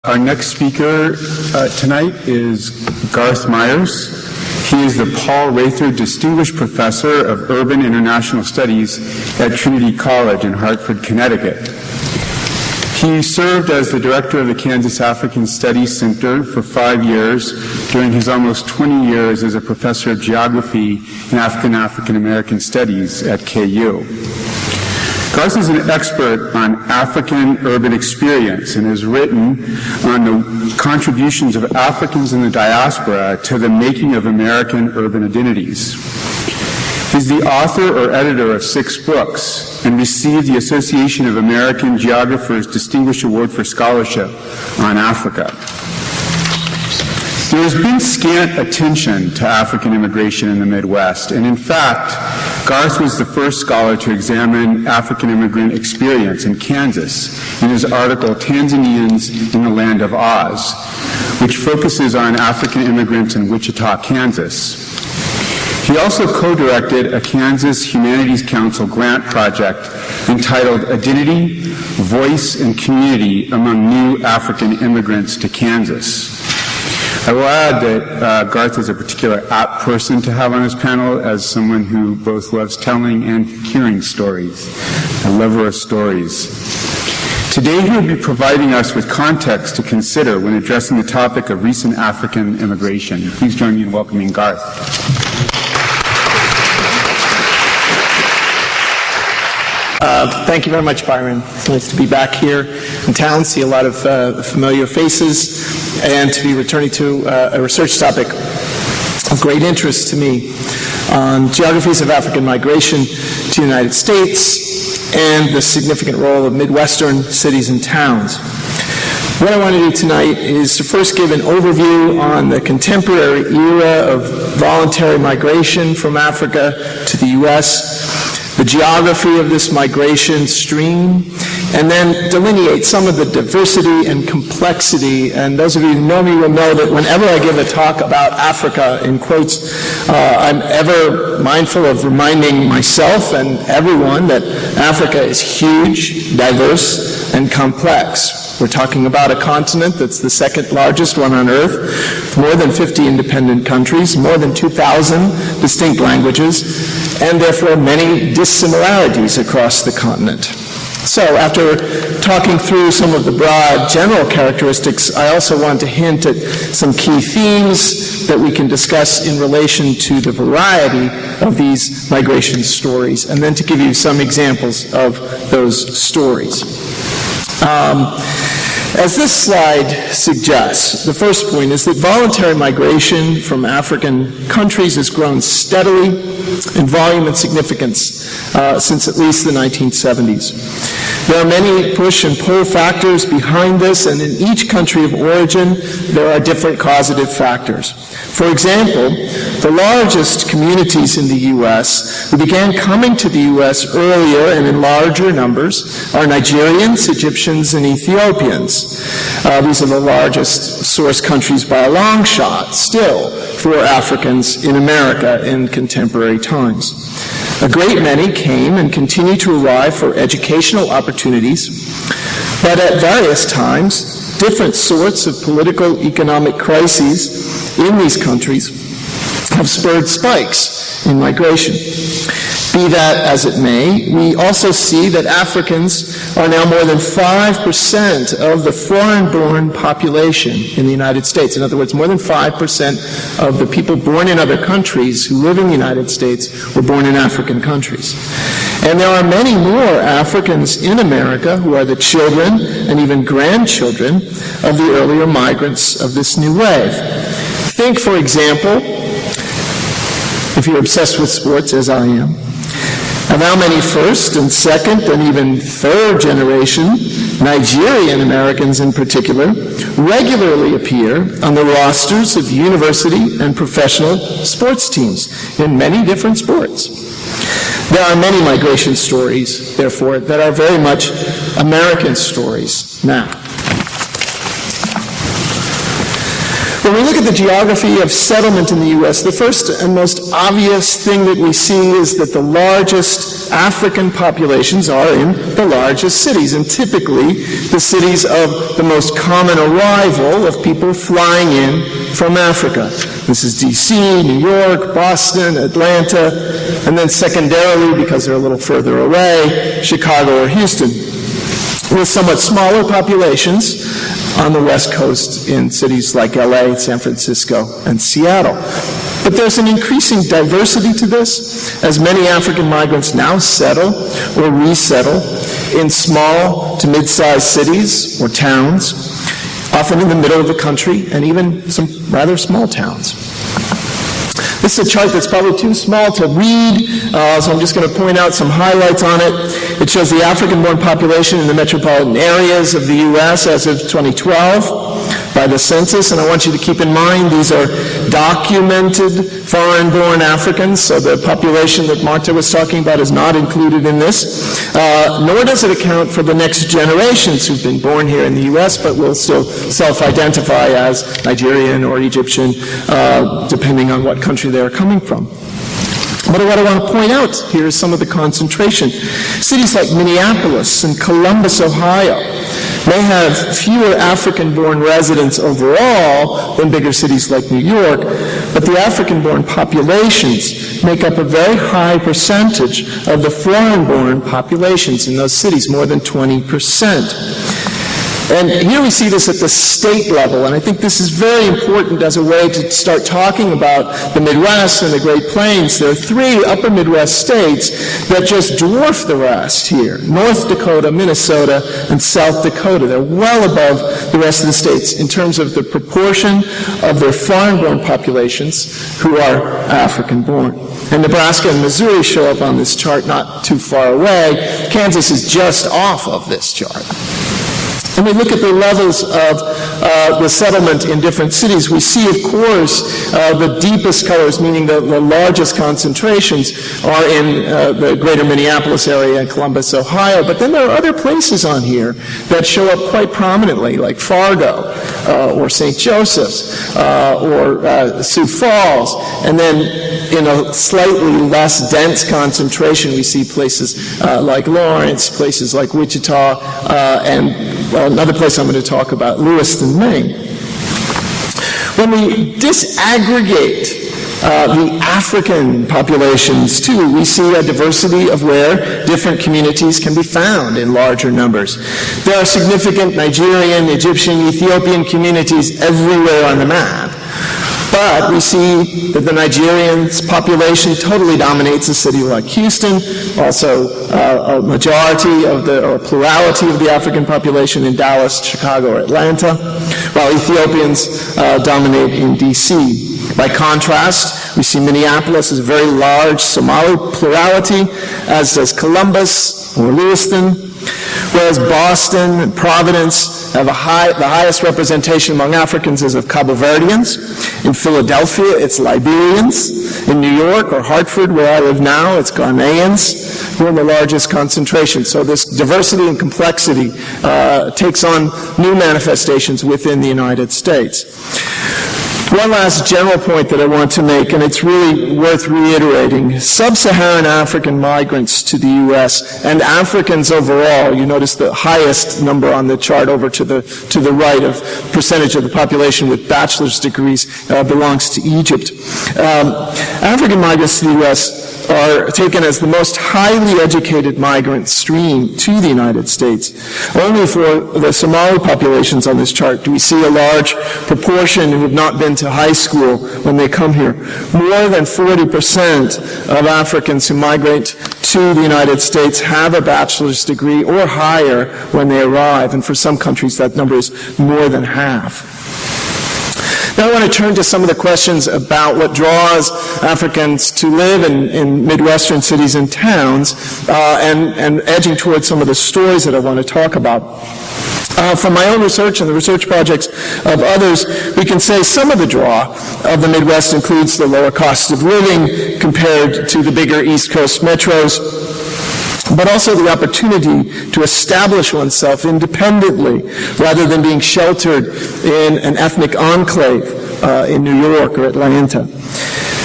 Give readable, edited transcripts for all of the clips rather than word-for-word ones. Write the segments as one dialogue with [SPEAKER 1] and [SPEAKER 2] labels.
[SPEAKER 1] Our next speaker tonight is Garth Myers. He is the Paul Rather Distinguished Professor of Urban International Studies at Trinity College in Hartford, Connecticut. He served as the director of the Kansas African Studies Center for 5 years during his almost 20 years as a professor of geography and African American studies at KU. Garth is an expert on African urban experience and has written on the contributions of Africans in the diaspora to the making of American urban identities. He's the author or editor of 6 books and received the Association of American Geographers Distinguished Award for Scholarship on Africa. There has been scant attention to African immigration in the Midwest, and in fact, Garth was the first scholar to examine African immigrant experience in Kansas in his article, Tanzanians in the Land of Oz, which focuses on African immigrants in Wichita, Kansas. He also co-directed a Kansas Humanities Council grant project entitled Identity, Voice, and Community Among New African Immigrants to Kansas. I will add that Garth is a particular apt person to have on his panel as someone who both loves telling and hearing stories, a lover of stories. Today he will be providing us with context to consider when addressing the topic of recent African immigration. Please join me in welcoming Garth.
[SPEAKER 2] Thank you very much, Byron. It's nice to be back here in town, see a lot of familiar faces, and to be returning to a research topic of great interest to me on geographies of African migration to the United States and the significant role of Midwestern cities and towns. What I want to do tonight is to first give an overview on the contemporary era of voluntary migration from Africa to the U.S., the geography of this migration stream, and then delineate some of the diversity and complexity. And those of you who know me will know that whenever I give a talk about Africa, in quotes, I'm ever mindful of reminding myself and everyone that Africa is huge, diverse, and complex. We're talking about a continent that's the second largest one on Earth, more than 50 independent countries, more than 2,000 distinct languages, and therefore many dissimilarities across the continent. So after talking through some of the broad general characteristics, I also want to hint at some key themes that we can discuss in relation to the variety of these migration stories, and then to give you some examples of those stories. As this slide suggests, the first point is that voluntary migration from African countries has grown steadily in volume and significance since at least the 1970s. There are many push and pull factors behind this, and in each country of origin, there are different causative factors. For example, the largest communities in the U.S. who began coming to the U.S. earlier and in larger numbers are Nigerians, Egyptians, and Ethiopians. These are the largest source countries by a long shot, still, for Africans in America in contemporary times. A great many came and continue to arrive for educational opportunities, but at various times, different sorts of political economic crises in these countries have spurred spikes in migration. Be that as it may, we also see that Africans are now more than 5% of the foreign-born population in the United States. In other words, more than 5% of the people born in other countries who live in the United States were born in African countries. And there are many more Africans in America who are the children and even grandchildren of the earlier migrants of this new wave. Think, for example, if you're obsessed with sports, as I am, of how many first and second and even third generation Nigerian Americans in particular regularly appear on the rosters of university and professional sports teams in many different sports. There are many migration stories, therefore, that are very much American stories now. When we look at the geography of settlement in the U.S., the first and most obvious thing that we see is that the largest African populations are in the largest cities, and typically the cities of the most common arrival of people flying in from Africa. This is D.C., New York, Boston, Atlanta, and then secondarily, because they're a little further away, Chicago or Houston, with somewhat smaller populations on the West Coast in cities like LA, San Francisco, and Seattle. But there's an increasing diversity to this, as many African migrants now settle or resettle in small to mid-sized cities or towns, often in the middle of the country, and even some rather small towns. This is a chart that's probably too small to read, so I'm just going to point out some highlights on it. It shows the African-born population in the metropolitan areas of the U.S. as of 2012 by the census, and I want you to keep in mind these are documented foreign-born Africans, so the population that Marta was talking about is not included in this, nor does it account for the next generations who've been born here in the U.S. but will still self-identify as Nigerian or Egyptian, depending on what country they're coming from. But what I want to point out here is some of the concentration. Cities like Minneapolis and Columbus, Ohio, may have fewer African-born residents overall than bigger cities like New York, but the African-born populations make up a very high percentage of the foreign-born populations in those cities, more than 20%. And here we see this at the state level, and I think this is very important as a way to start talking about the Midwest and the Great Plains. There are 3 upper Midwest states that just dwarf the rest here: North Dakota, Minnesota, and South Dakota. They're well above the rest of the states in terms of the proportion of their foreign-born populations who are African-born. And Nebraska and Missouri show up on this chart not too far away. Kansas is just off of this chart. When we look at the levels of the settlement in different cities, we see, of course, the deepest colors, meaning the largest concentrations, are in the greater Minneapolis area and Columbus, Ohio. But then there are other places on here that show up quite prominently, like Fargo or St. Joseph's or Sioux Falls. And then in a slightly less dense concentration, we see places like Lawrence, places like Wichita, and another place I'm going to talk about, Lewiston, Maine. When we disaggregate the African populations, too, we see a diversity of where different communities can be found in larger numbers. There are significant Nigerian, Egyptian, Ethiopian communities everywhere on the map. But we see that the Nigerian population totally dominates a city like Houston, also a majority of or plurality of the African population in Dallas, Chicago, or Atlanta, while Ethiopians dominate in D.C. By contrast, we see Minneapolis as a very large Somali plurality, as does Columbus or Lewiston, whereas Boston and Providence have the highest representation among Africans is of Cabo Verdeans. In Philadelphia, it's Liberians. In New York or Hartford, where I live now, it's Ghanaians who are the largest concentration. So this diversity and complexity takes on new manifestations within the United States. One last general point that I want to make, and it's really worth reiterating. Sub-Saharan African migrants to the U.S. and Africans overall, you notice the highest number on the chart over to the right of percentage of the population with bachelor's degrees belongs to Egypt. African migrants to the U.S. are taken as the most highly educated migrant stream to the United States. Only for the Somali populations on this chart do we see a large proportion who have not been to high school when they come here. More than 40% of Africans who migrate to the United States have a bachelor's degree or higher when they arrive, and for some countries that number is more than half. Now I want to turn to some of the questions about what draws Africans to live in Midwestern cities and towns, and edging towards some of the stories that I want to talk about. From my own research and the research projects of others, we can say some of the draw of the Midwest includes the lower cost of living compared to the bigger East Coast metros, but also the opportunity to establish oneself independently rather than being sheltered in an ethnic enclave in New York or Atlanta.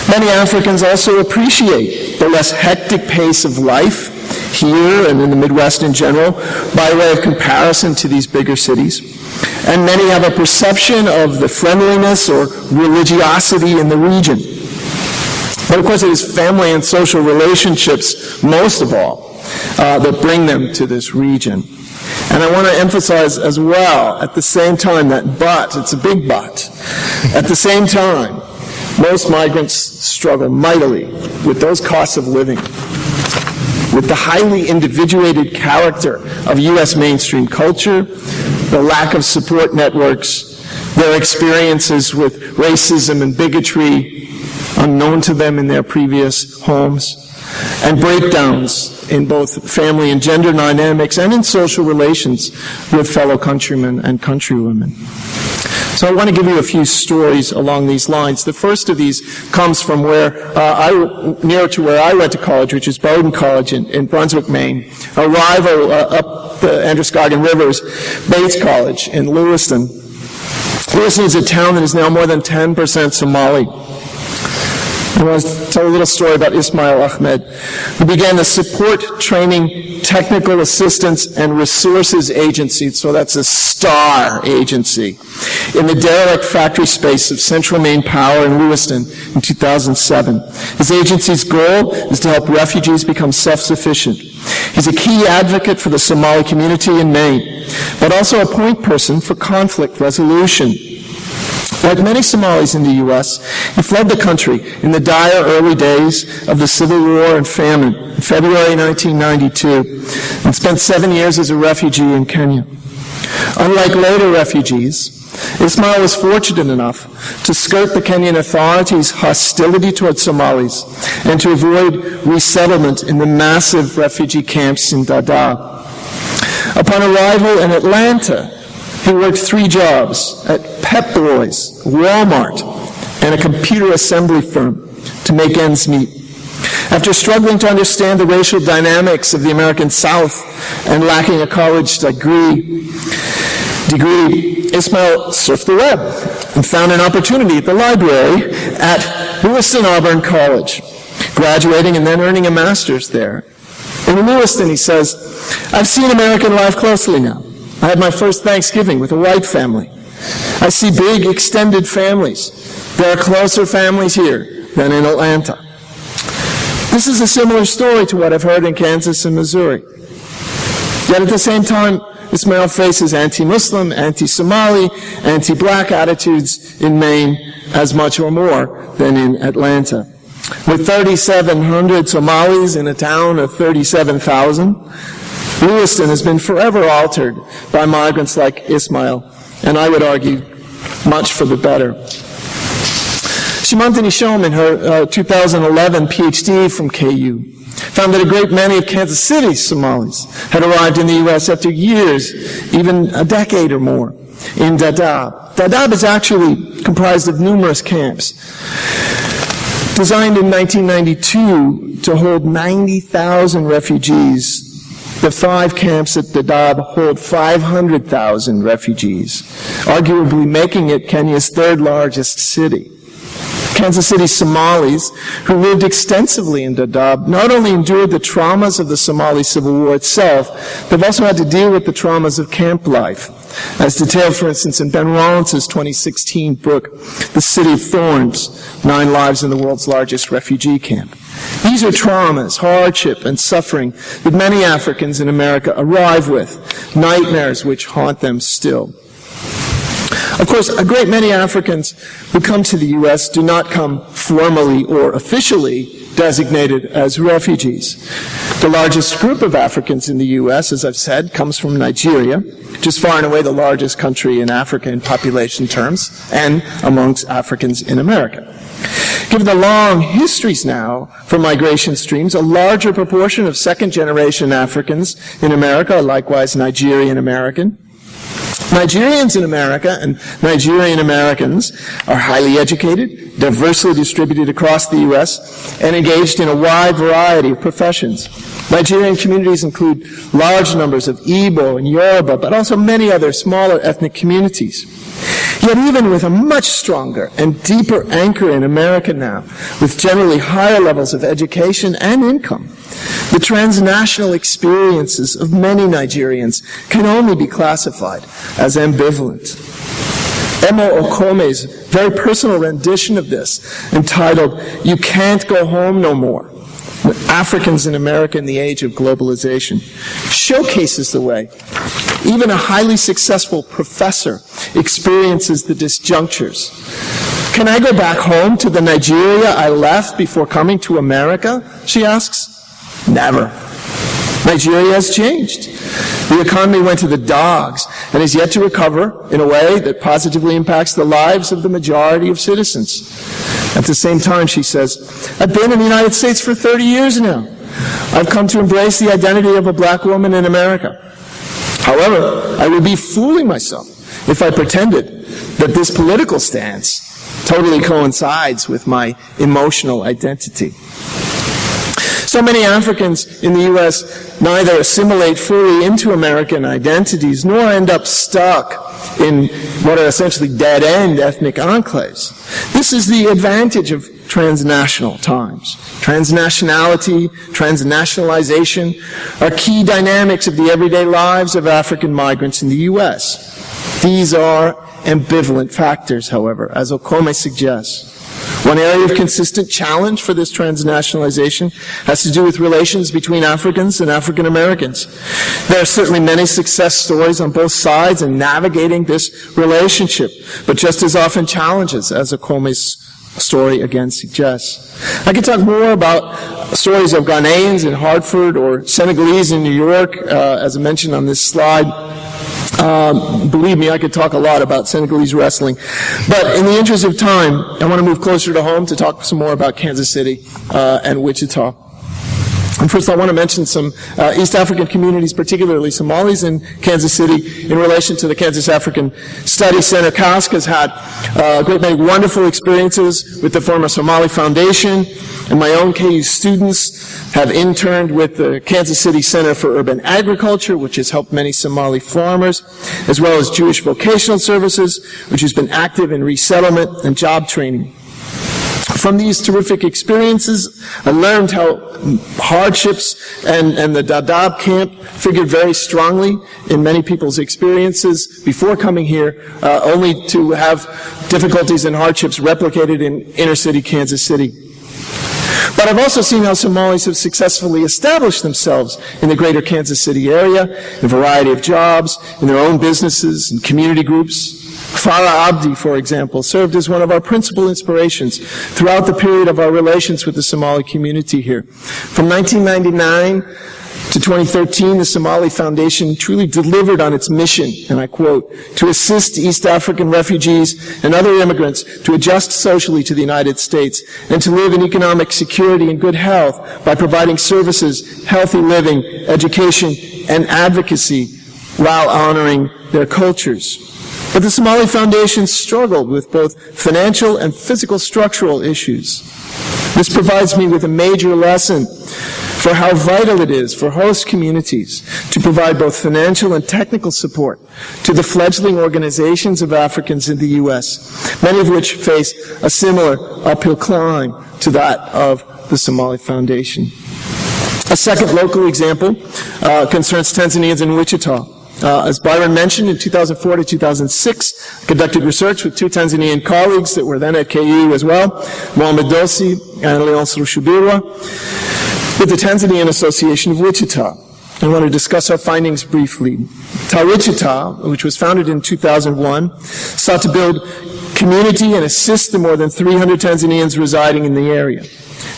[SPEAKER 2] Many Africans also appreciate the less hectic pace of life here and in the Midwest in general by way of comparison to these bigger cities. And many have a perception of the friendliness or religiosity in the region. But of course it is family and social relationships, most of all, that bring them to this region. And I want to emphasize as well, at the same time, that but, it's a big but, at the same time, most migrants struggle mightily with those costs of living, with the highly individuated character of U.S. mainstream culture, the lack of support networks, their experiences with racism and bigotry unknown to them in their previous homes, and breakdowns in both family and gender dynamics and in social relations with fellow countrymen and countrywomen. So I want to give you a few stories along these lines. The first of these comes from near to where I went to college, which is Bowdoin College in Brunswick, Maine. A rival up the Androscoggin Rivers, Bates College in Lewiston. Lewiston is a town that is now more than 10% Somali. I want to tell a little story about Ismail Ahmed, who began the Support Training Technical Assistance and Resources Agency, so that's a STAR agency, in the derelict factory space of Central Maine Power in Lewiston in 2007. His agency's goal is to help refugees become self-sufficient. He's a key advocate for the Somali community in Maine, but also a point person for conflict resolution. Like many Somalis in the U.S., he fled the country in the dire early days of the Civil War and famine in February 1992 and spent 7 years as a refugee in Kenya. Unlike later refugees, Ismail was fortunate enough to skirt the Kenyan authorities' hostility towards Somalis and to avoid resettlement in the massive refugee camps in Dadaab. Upon arrival in Atlanta, he worked 3 jobs at Pep Boys, Walmart, and a computer assembly firm to make ends meet. After struggling to understand the racial dynamics of the American South and lacking a college degree, Ismail surfed the web and found an opportunity at the library at Lewiston-Auburn College, graduating and then earning a master's there. In Lewiston, he says, "I've seen American life closely now. I had my first Thanksgiving with a white family. I see big, extended families. There are closer families here than in Atlanta." This is a similar story to what I've heard in Kansas and Missouri. Yet at the same time, Ismail faces anti-Muslim, anti-Somali, anti-black attitudes in Maine as much or more than in Atlanta. With 3,700 Somalis in a town of 37,000, Lewiston has been forever altered by migrants like Ismail, and I would argue much for the better. Shimantini Shom, in her 2011 PhD from KU, found that a great many of Kansas City's Somalis had arrived in the U.S. after years, even a decade or more, in Dadaab. Dadaab is actually comprised of numerous camps. Designed in 1992 to hold 90,000 refugees, the 5 camps at Dadaab hold 500,000 refugees, arguably making it Kenya's 3rd largest city. Kansas City Somalis, who lived extensively in Dadaab, not only endured the traumas of the Somali Civil War itself, they've also had to deal with the traumas of camp life, as detailed, for instance, in Ben Rollins's 2016 book, The City of Thorns, 9 Lives in the World's Largest Refugee Camp. These are traumas, hardship, and suffering that many Africans in America arrive with, nightmares which haunt them still. Of course, a great many Africans who come to the U.S. do not come formally or officially designated as refugees. The largest group of Africans in the U.S., as I've said, comes from Nigeria, which is far and away the largest country in Africa in population terms, and amongst Africans in America. Given the long histories now for migration streams, a larger proportion of second-generation Africans in America are likewise Nigerian American. Nigerians in America and Nigerian Americans are highly educated, diversely distributed across the U.S., and engaged in a wide variety of professions. Nigerian communities include large numbers of Igbo and Yoruba, but also many other smaller ethnic communities. Yet even with a much stronger and deeper anchor in America now, with generally higher levels of education and income, The transnational experiences of many Nigerians can only be classified as ambivalent. Emma Okome's very personal rendition of this, entitled, "You Can't Go Home No More, Africans in America in the Age of Globalization," showcases the way even a highly successful professor experiences the disjunctures. Can I go back home to the Nigeria I left before coming to America? She asks. Never. Nigeria has changed. The economy went to the dogs and is yet to recover in a way that positively impacts the lives of the majority of citizens. At the same time, she says, I've been in the United States for 30 years now. I've come to embrace the identity of a black woman in America. However, I would be fooling myself if I pretended that this political stance totally coincides with my emotional identity. So many Africans in the U.S. neither assimilate fully into American identities nor end up stuck in what are essentially dead-end ethnic enclaves. This is the advantage of transnational times. Transnationality, transnationalization are key dynamics of the everyday lives of African migrants in the U.S. These are ambivalent factors, however, as Okome suggests. One area of consistent challenge for this transnationalization has to do with relations between Africans and African Americans. There are certainly many success stories on both sides in navigating this relationship, but just as often challenges, as Okome's story again suggests. I could talk more about stories of Ghanaians in Hartford or Senegalese in New York, as I mentioned on this slide. Believe me, I could talk a lot about Senegalese wrestling. But in the interest of time, I want to move closer to home to talk some more about Kansas City and Wichita. And first, I want to mention some East African communities, particularly Somalis in Kansas City, in relation to the Kansas African Study Center. KASK has had a great many wonderful experiences with the former Somali Foundation, and my own KU students have interned with the Kansas City Center for Urban Agriculture, which has helped many Somali farmers, as well as Jewish Vocational Services, which has been active in resettlement and job training. From these terrific experiences, I learned how hardships and the Dadaab camp figured very strongly in many people's experiences before coming here, only to have difficulties and hardships replicated in inner city Kansas City. But I've also seen how Somalis have successfully established themselves in the greater Kansas City area, in a variety of jobs, in their own businesses and community groups. Farah Abdi, for example, served as one of our principal inspirations throughout the period of our relations with the Somali community here. From 1999 to 2013, the Somali Foundation truly delivered on its mission, and I quote, to assist East African refugees and other immigrants to adjust socially to the United States and to live in economic security and good health by providing services, healthy living, education, and advocacy while honoring their cultures. But the Somali Foundation struggled with both financial and physical structural issues. This provides me with a major lesson for how vital it is for host communities to provide both financial and technical support to the fledgling organizations of Africans in the U.S., many of which face a similar uphill climb to that of the Somali Foundation. A second local example concerns Tanzanians in Wichita. As Byron mentioned, in 2004 to 2006, I conducted research with two Tanzanian colleagues that were then at KU as well, Mohamed Dosi and Leonce Rushubirwa, with the Tanzanian Association of Wichita. I want to discuss our findings briefly. Wichita, which was founded in 2001, sought to build community and assist the more than 300 Tanzanians residing in the area.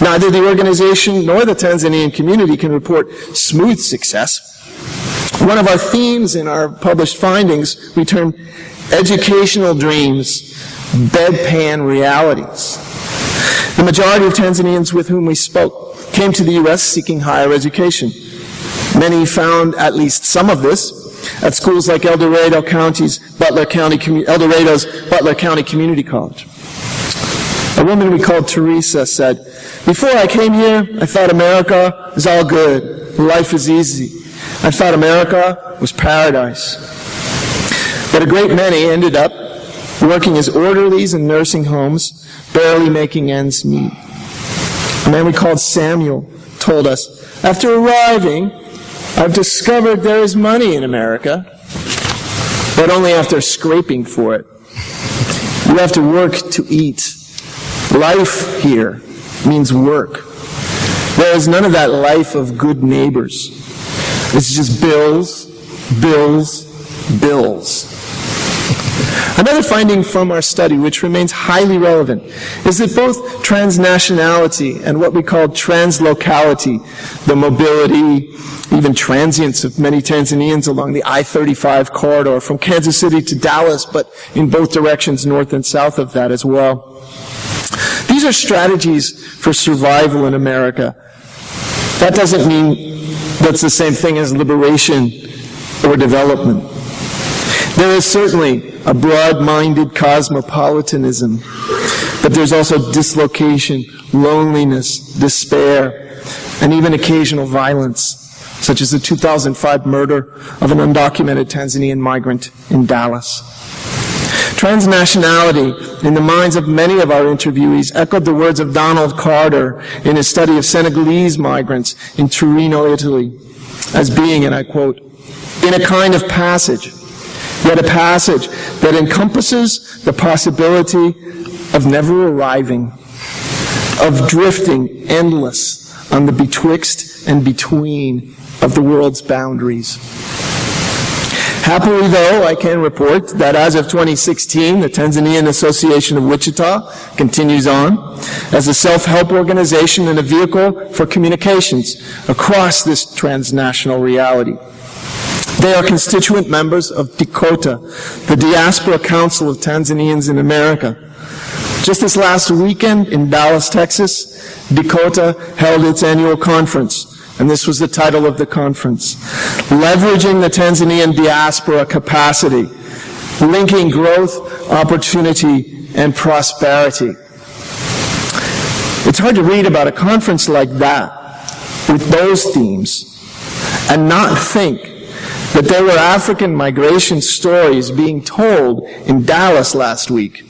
[SPEAKER 2] Neither the organization nor the Tanzanian community can report smooth success. One of our themes in our published findings we termed educational dreams, bedpan realities. The majority of Tanzanians with whom we spoke came to the U.S. seeking higher education. Many found at least some of this at schools like Eldorado's Butler County Community College. A woman we called Teresa said, "Before I came here, I thought America is all good, life is easy. I thought America was paradise." But a great many ended up working as orderlies in nursing homes, barely making ends meet. A man we called Samuel told us, After arriving, I've discovered there is money in America, but only after scraping for it. You have to work to eat. Life here means work. There is none of that life of good neighbors. It's just bills, bills, bills. Another finding from our study, which remains highly relevant, is that both transnationality and what we call translocality, the mobility, even transience of many Tanzanians along the I-35 corridor from Kansas City to Dallas, but in both directions, north and south of that as well. These are strategies for survival in America. That doesn't mean that's the same thing as liberation or development. There is certainly a broad-minded cosmopolitanism, but there's also dislocation, loneliness, despair, and even occasional violence, such as the 2005 murder of an undocumented Tanzanian migrant in Dallas. Transnationality, in the minds of many of our interviewees, echoed the words of Donald Carter in his study of Senegalese migrants in Torino, Italy, as being, and I quote, in a kind of passage, yet a passage that encompasses the possibility of never arriving, of drifting endless on the betwixt and between of the world's boundaries. Happily, though, I can report that as of 2016, the Tanzanian Association of Wichita continues on as a self-help organization and a vehicle for communications across this transnational reality. They are constituent members of DICOTA, the Diaspora Council of Tanzanians in America. Just this last weekend in Dallas, Texas, DICOTA held its annual conference. And this was the title of the conference: Leveraging the Tanzanian Diaspora Capacity, Linking Growth, Opportunity, and Prosperity. It's hard to read about a conference like that with those themes and not think that there were African migration stories being told in Dallas last week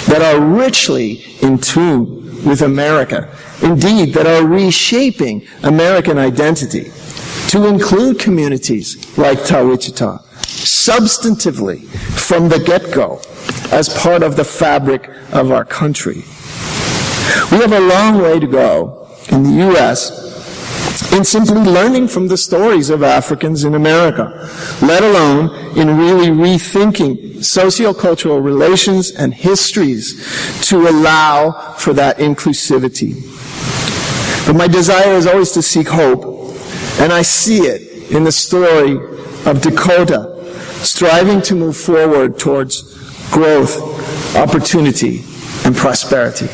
[SPEAKER 2] that are richly in tune with America. Indeed, that are reshaping American identity to include communities like Wichita, substantively from the get-go, as part of the fabric of our country. We have a long way to go in the U.S. in simply learning from the stories of Africans in America, let alone in really rethinking sociocultural relations and histories to allow for that inclusivity. But my desire is always to seek hope, and I see it in the story of DICOTA striving to move forward towards growth, opportunity, and prosperity.